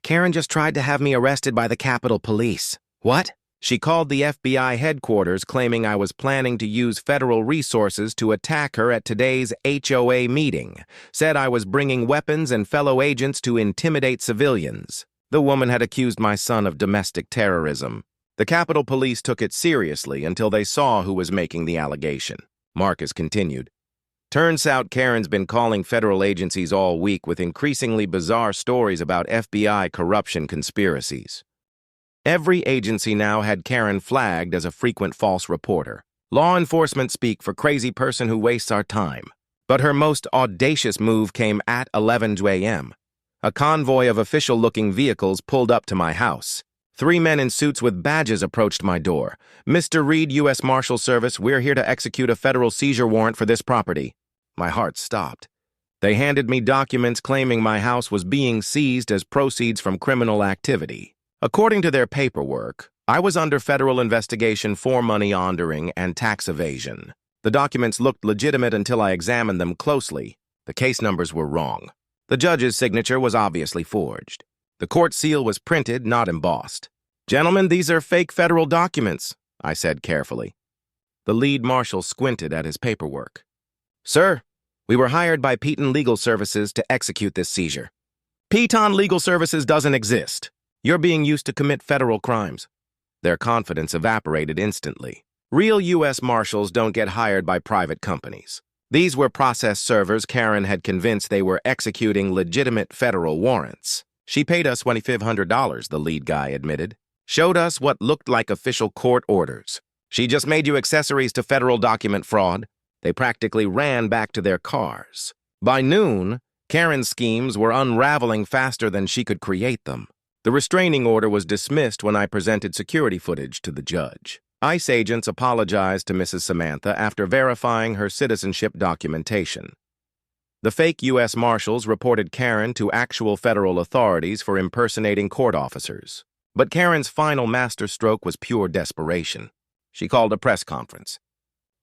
Karen just tried to have me arrested by the Capitol Police. What? She called the FBI headquarters claiming I was planning to use federal resources to attack her at today's HOA meeting, said I was bringing weapons and fellow agents to intimidate civilians. The woman had accused my son of domestic terrorism. The Capitol Police took it seriously until they saw who was making the allegation. Marcus continued. Turns out Karen's been calling federal agencies all week with increasingly bizarre stories about FBI corruption conspiracies. Every agency now had Karen flagged as a frequent false reporter. Law enforcement speak for crazy person who wastes our time. But her most audacious move came at 11 a.m. A convoy of official-looking vehicles pulled up to my house. 3 men in suits with badges approached my door. Mr. Reed, U.S. Marshal Service, we're here to execute a federal seizure warrant for this property. My heart stopped. They handed me documents claiming my house was being seized as proceeds from criminal activity. According to their paperwork, I was under federal investigation for money laundering and tax evasion. The documents looked legitimate until I examined them closely. The case numbers were wrong. The judge's signature was obviously forged. The court seal was printed, not embossed. Gentlemen, these are fake federal documents, I said carefully. The lead marshal squinted at his paperwork. Sir, we were hired by Peton Legal Services to execute this seizure. Peton Legal Services doesn't exist. You're being used to commit federal crimes. Their confidence evaporated instantly. Real U.S. Marshals don't get hired by private companies. These were process servers Karen had convinced they were executing legitimate federal warrants. She paid us $2,500, the lead guy admitted. Showed us what looked like official court orders. She just made you accessories to federal document fraud. They practically ran back to their cars. By noon, Karen's schemes were unraveling faster than she could create them. The restraining order was dismissed when I presented security footage to the judge. ICE agents apologized to Mrs. Samantha after verifying her citizenship documentation. The fake U.S. Marshals reported Karen to actual federal authorities for impersonating court officers. But Karen's final masterstroke was pure desperation. She called a press conference.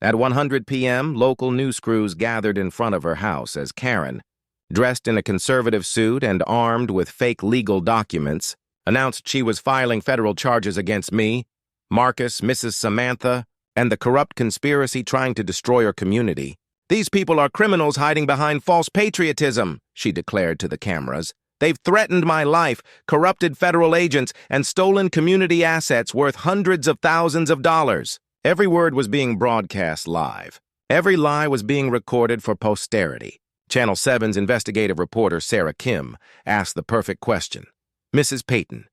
At 1:00 p.m., local news crews gathered in front of her house as Karen, dressed in a conservative suit and armed with fake legal documents, announced she was filing federal charges against me, Marcus, Mrs. Samantha, and the corrupt conspiracy trying to destroy her community. These people are criminals hiding behind false patriotism, she declared to the cameras. They've threatened my life, corrupted federal agents, and stolen community assets worth hundreds of thousands of dollars. Every word was being broadcast live. Every lie was being recorded for posterity. Channel 7's investigative reporter Sarah Kim asked the perfect question. Mrs. Payton,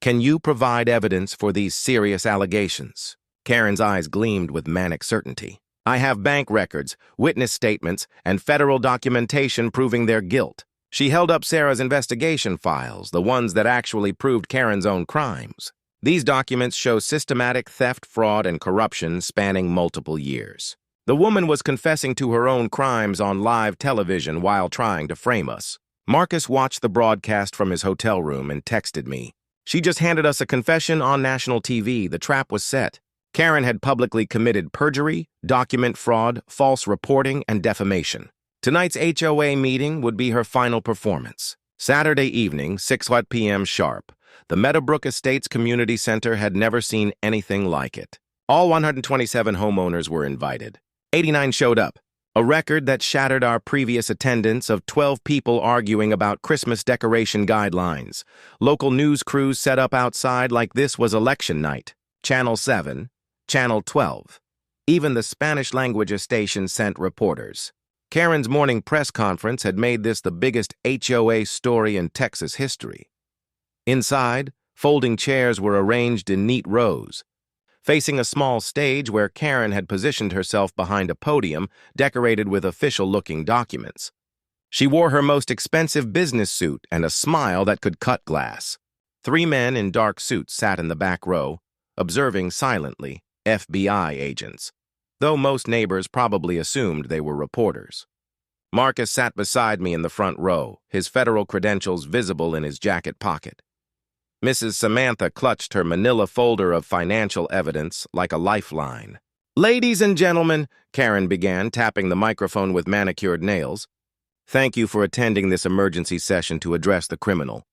can you provide evidence for these serious allegations? Karen's eyes gleamed with manic certainty. I have bank records, witness statements, and federal documentation proving their guilt. She held up Sarah's investigation files, the ones that actually proved Karen's own crimes. These documents show systematic theft, fraud, and corruption spanning multiple years. The woman was confessing to her own crimes on live television while trying to frame us. Marcus watched the broadcast from his hotel room and texted me. She just handed us a confession on national TV. The trap was set. Karen had publicly committed perjury, document fraud, false reporting, and defamation. Tonight's HOA meeting would be her final performance. Saturday evening, 6:00 p.m. sharp. The Meadowbrook Estates Community Center had never seen anything like it. All 127 homeowners were invited. 89 showed up, a record that shattered our previous attendance of 12 people arguing about Christmas decoration guidelines. Local news crews set up outside like this was election night. Channel 7, Channel 12. Even the Spanish-language station sent reporters. Karen's morning press conference had made this the biggest HOA story in Texas history. Inside, folding chairs were arranged in neat rows, facing a small stage where Karen had positioned herself behind a podium decorated with official-looking documents. She wore her most expensive business suit and a smile that could cut glass. 3 men in dark suits sat in the back row, observing silently, FBI agents, though most neighbors probably assumed they were reporters. Marcus sat beside me in the front row, his federal credentials visible in his jacket pocket. Mrs. Samantha clutched her manila folder of financial evidence like a lifeline. "Ladies and gentlemen," Karen began, tapping the microphone with manicured nails, "thank you for attending this emergency session to address the criminal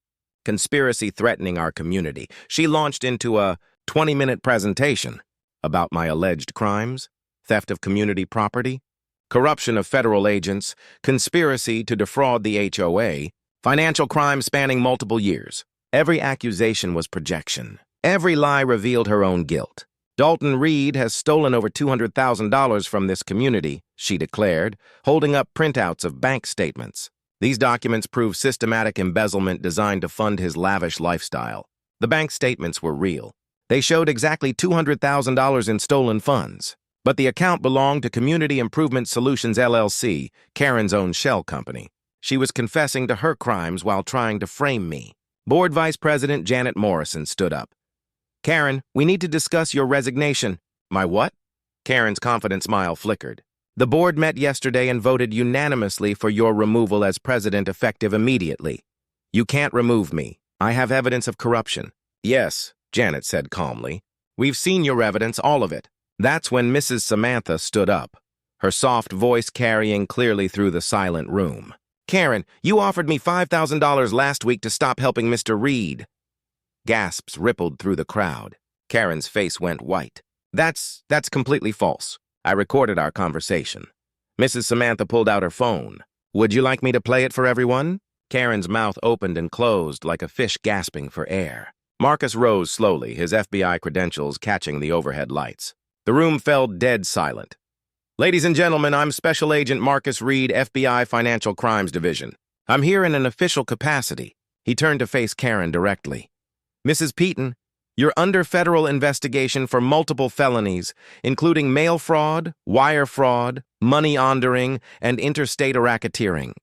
conspiracy threatening our community." She launched into a 20-minute presentation about my alleged crimes, theft of community property, corruption of federal agents, conspiracy to defraud the HOA, financial crimes spanning multiple years. Every accusation was projection. Every lie revealed her own guilt. "Dalton Reed has stolen over $200,000 from this community," she declared, holding up printouts of bank statements. These documents prove systematic embezzlement designed to fund his lavish lifestyle. The bank statements were real. They showed exactly $200,000 in stolen funds. But the account belonged to Community Improvement Solutions LLC, Karen's own shell company. She was confessing to her crimes while trying to frame me. Board Vice President Janet Morrison stood up. "Karen, we need to discuss your resignation." "My what?" Karen's confident smile flickered. "The board met yesterday and voted unanimously for your removal as president effective immediately. You can't remove me. I have evidence of corruption." "Yes," Janet said calmly. "We've seen your evidence, all of it." That's when Mrs. Samantha stood up, her soft voice carrying clearly through the silent room. "Karen, you offered me $5,000 last week to stop helping Mr. Reed." Gasps rippled through the crowd. Karen's face went white. That's completely false. I recorded our conversation." Mrs. Samantha pulled out her phone. "Would you like me to play it for everyone?" Karen's mouth opened and closed like a fish gasping for air. Marcus rose slowly, his FBI credentials catching the overhead lights. The room fell dead silent. "Ladies and gentlemen, I'm Special Agent Marcus Reed, FBI Financial Crimes Division. I'm here in an official capacity." He turned to face Karen directly. "Mrs. Peaton, you're under federal investigation for multiple felonies, including mail fraud, wire fraud, money laundering, and interstate racketeering."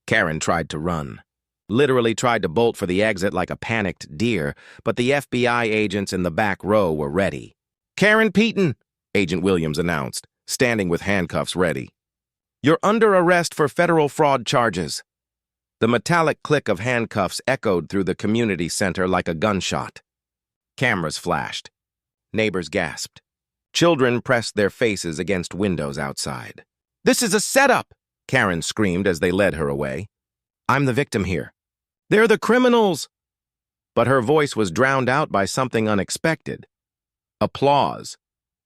Karen tried to run. Literally tried to bolt for the exit like a panicked deer, but the FBI agents in the back row were ready. "Karen Peaton," Agent Williams announced, standing with handcuffs ready. "You're under arrest for federal fraud charges." The metallic click of handcuffs echoed through the community center like a gunshot. Cameras flashed. Neighbors gasped. Children pressed their faces against windows outside. "This is a setup!" Karen screamed as they led her away. "I'm the victim here." "They're the criminals!" But her voice was drowned out by something unexpected. Applause.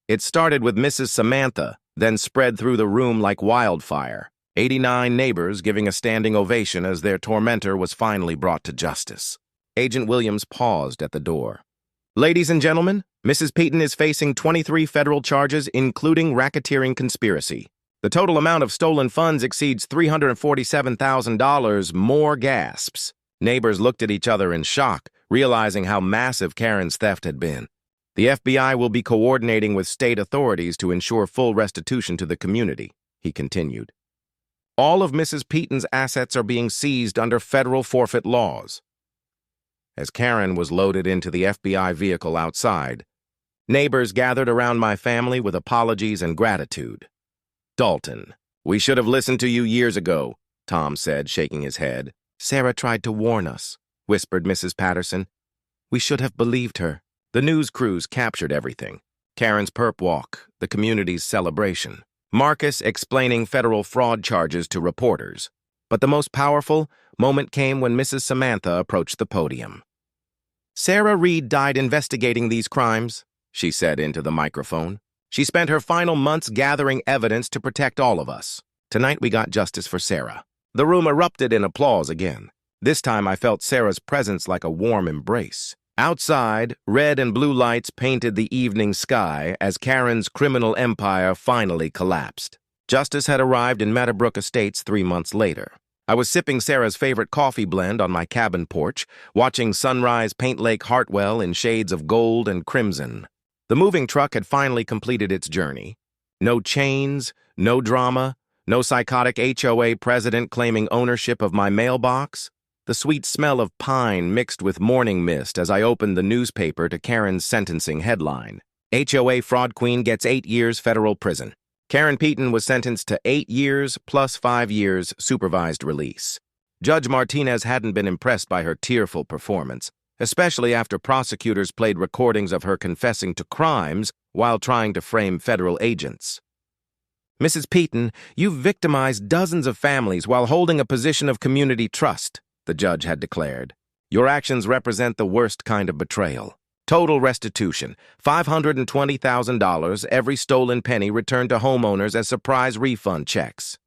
It started with Mrs. Samantha, then spread through the room like wildfire. 89 neighbors giving a standing ovation as their tormentor was finally brought to justice. Agent Williams paused at the door. "Ladies and gentlemen, Mrs. Peaton is facing 23 federal charges, including racketeering conspiracy. The total amount of stolen funds exceeds $347,000. More gasps. Neighbors looked at each other in shock, realizing how massive Karen's theft had been. "The FBI will be coordinating with state authorities to ensure full restitution to the community," he continued. "All of Mrs. Peaton's assets are being seized under federal forfeit laws." As Karen was loaded into the FBI vehicle outside, neighbors gathered around my family with apologies and gratitude. "Dalton, we should have listened to you years ago," Tom said, shaking his head. "Sarah tried to warn us," whispered Mrs. Patterson. "We should have believed her." The news crews captured everything. Karen's perp walk, the community's celebration. Marcus explaining federal fraud charges to reporters. But the most powerful moment came when Mrs. Samantha approached the podium. "Sarah Reed died investigating these crimes," she said into the microphone. "She spent her final months gathering evidence to protect all of us. Tonight we got justice for Sarah." The room erupted in applause again. This time I felt Sarah's presence like a warm embrace. Outside, red and blue lights painted the evening sky as Karen's criminal empire finally collapsed. Justice had arrived in Meadowbrook Estates 3 months later. I was sipping Sarah's favorite coffee blend on my cabin porch, watching sunrise paint Lake Hartwell in shades of gold and crimson. The moving truck had finally completed its journey. No chains, no drama, no psychotic HOA president claiming ownership of my mailbox. The sweet smell of pine mixed with morning mist as I opened the newspaper to Karen's sentencing headline. HOA fraud queen gets 8 years federal prison. Karen Peaton was sentenced to 8 years plus 5 years supervised release. Judge Martinez hadn't been impressed by her tearful performance, especially after prosecutors played recordings of her confessing to crimes while trying to frame federal agents. "Mrs. Peaton, you've victimized dozens of families while holding a position of community trust," the judge had declared. "Your actions represent the worst kind of betrayal. Total restitution, $520,000, every stolen penny returned to homeowners as surprise refund checks."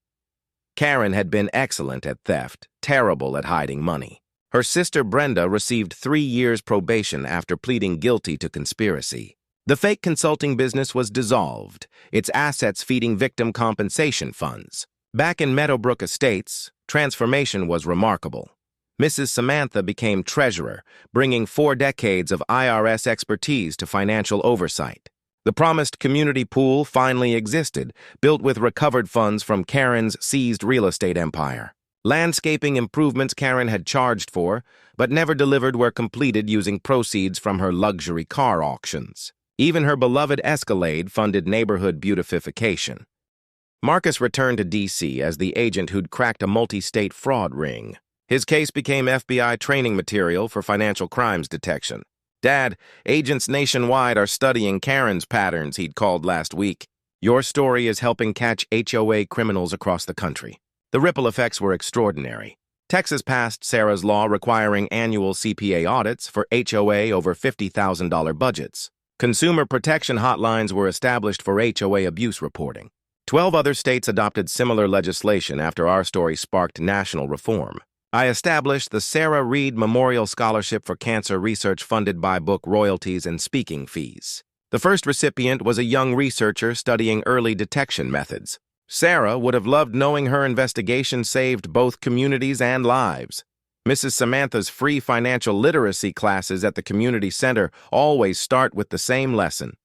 Karen had been excellent at theft, terrible at hiding money. Her sister Brenda received 3 years probation after pleading guilty to conspiracy. The fake consulting business was dissolved, its assets feeding victim compensation funds. Back in Meadowbrook Estates, transformation was remarkable. Mrs. Samantha became treasurer, bringing 4 decades of IRS expertise to financial oversight. The promised community pool finally existed, built with recovered funds from Karen's seized real estate empire. Landscaping improvements Karen had charged for, but never delivered, were completed using proceeds from her luxury car auctions. Even her beloved Escalade funded neighborhood beautification. Marcus returned to D.C. as the agent who'd cracked a multi-state fraud ring. His case became FBI training material for financial crimes detection. "Dad, agents nationwide are studying Karen's patterns," he'd called last week. "Your story is helping catch HOA criminals across the country." The ripple effects were extraordinary. Texas passed Sarah's law requiring annual CPA audits for HOA over $50,000 budgets. Consumer protection hotlines were established for HOA abuse reporting. 12 other states adopted similar legislation after our story sparked national reform. I established the Sarah Reed Memorial Scholarship for Cancer Research funded by book royalties and speaking fees. The first recipient was a young researcher studying early detection methods. Sarah would have loved knowing her investigation saved both communities and lives. Mrs. Samantha's free financial literacy classes at the community center always start with the same lesson.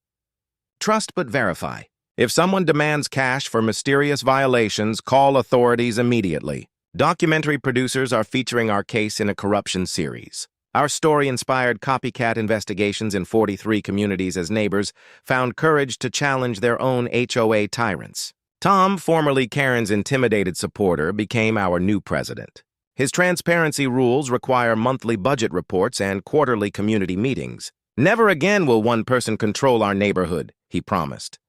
Trust but verify. If someone demands cash for mysterious violations, call authorities immediately. Documentary producers are featuring our case in a corruption series. Our story inspired copycat investigations in 43 communities as neighbors found courage to challenge their own HOA tyrants. Tom, formerly Karen's intimidated supporter, became our new president. His transparency rules require monthly budget reports and quarterly community meetings. "Never again will one person control our neighborhood," he promised.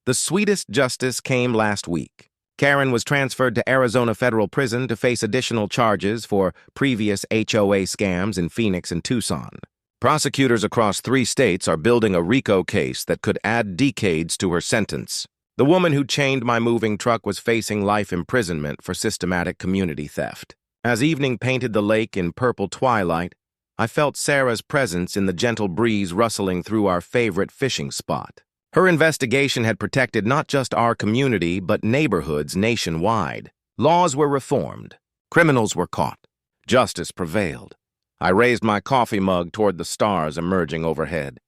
The sweetest justice came last week. Karen was transferred to Arizona Federal Prison to face additional charges for previous HOA scams in Phoenix and Tucson. Prosecutors across 3 states are building a RICO case that could add decades to her sentence. The woman who chained my moving truck was facing life imprisonment for systematic community theft. As evening painted the lake in purple twilight, I felt Sarah's presence in the gentle breeze rustling through our favorite fishing spot. Her investigation had protected not just our community, but neighborhoods nationwide. Laws were reformed. Criminals were caught. Justice prevailed. I raised my coffee mug toward the stars emerging overhead.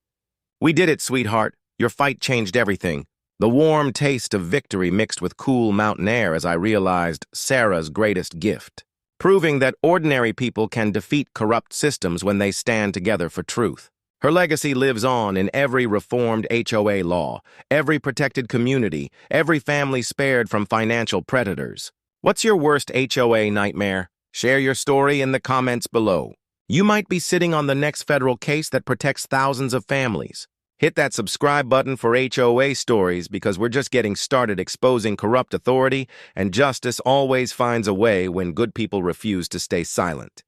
"We did it, sweetheart. Your fight changed everything." The warm taste of victory mixed with cool mountain air as I realized Sarah's greatest gift, proving that ordinary people can defeat corrupt systems when they stand together for truth. Her legacy lives on in every reformed HOA law, every protected community, every family spared from financial predators. What's your worst HOA nightmare? Share your story in the comments below. You might be sitting on the next federal case that protects thousands of families. Hit that subscribe button for HOA stories because we're just getting started exposing corrupt authority, and justice always finds a way when good people refuse to stay silent.